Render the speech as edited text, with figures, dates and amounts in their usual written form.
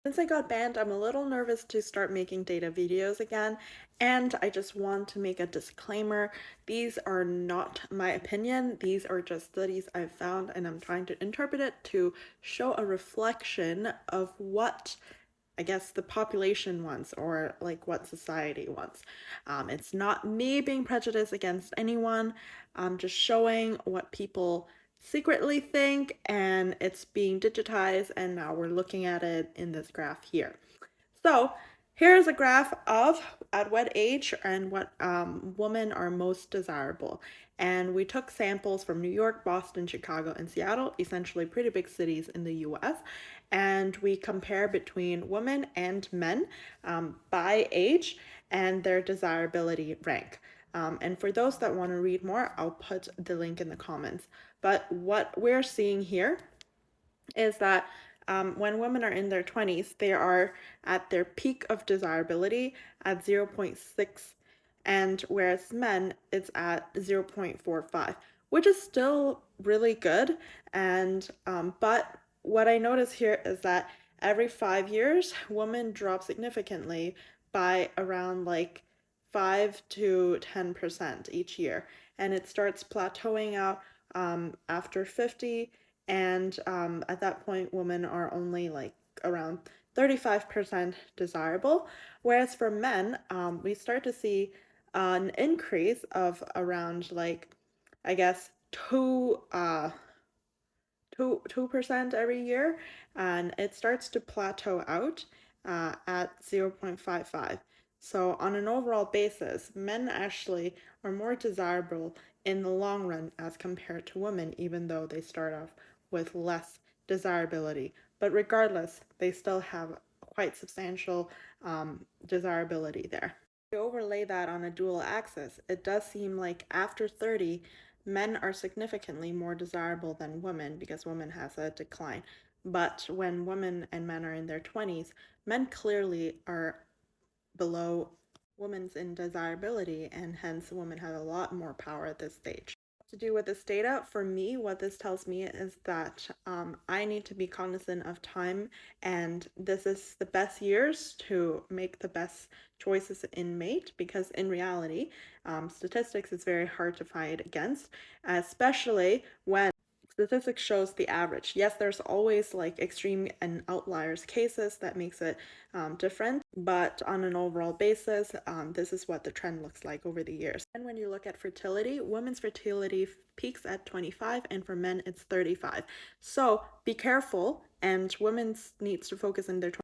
Since I got banned, I'm a little nervous to start making data videos again, and I just want to make a disclaimer. These are not my opinion. These are just studies I've found, and I'm trying to interpret it to show a reflection of what I guess the population wants or like what society wants. It's not me being prejudiced against anyone. I'm just showing what people secretly think, and it's being digitized, and now we're looking at it in this graph here. So here's a graph of at what age and what women are most desirable. And we took samples from New York, Boston, Chicago, and Seattle, essentially pretty big cities in the US. And we compare between women and men by age and their desirability rank. And for those that want to read more, I'll put the link in the comments. But what we're seeing here is that when women are in their 20s, they are at their peak of desirability at 0.6, and whereas men, it's at 0.45, which is still really good. And but what I notice here is that every 5 years, women drop significantly by around like 5 to 10% each year, and it starts plateauing out after 50, and at that point women are only like around 35% desirable, whereas for men we start to see an increase of around like I guess 2% every year, and it starts to plateau out at 0.55. So on an overall basis, men actually are more desirable in the long run as compared to women, even though they start off with less desirability. But regardless, they still have quite substantial desirability there. To overlay that on a dual axis, it does seem like after 30, men are significantly more desirable than women because women has a decline. But when women and men are in their 20s, men clearly are below women's in desirability, and hence women have a lot more power at this stage. To do with this data, for me, what this tells me is that I need to be cognizant of time, and this is the best years to make the best choices in mate, because in reality, statistics is very hard to fight against, especially when statistics shows the average. Yes, there's always like extreme and outliers cases that makes it different, but on an overall basis, this is what the trend looks like over the years. And when you look at fertility, women's fertility peaks at 25, and for men it's 35. So be careful, and women needs to focus in their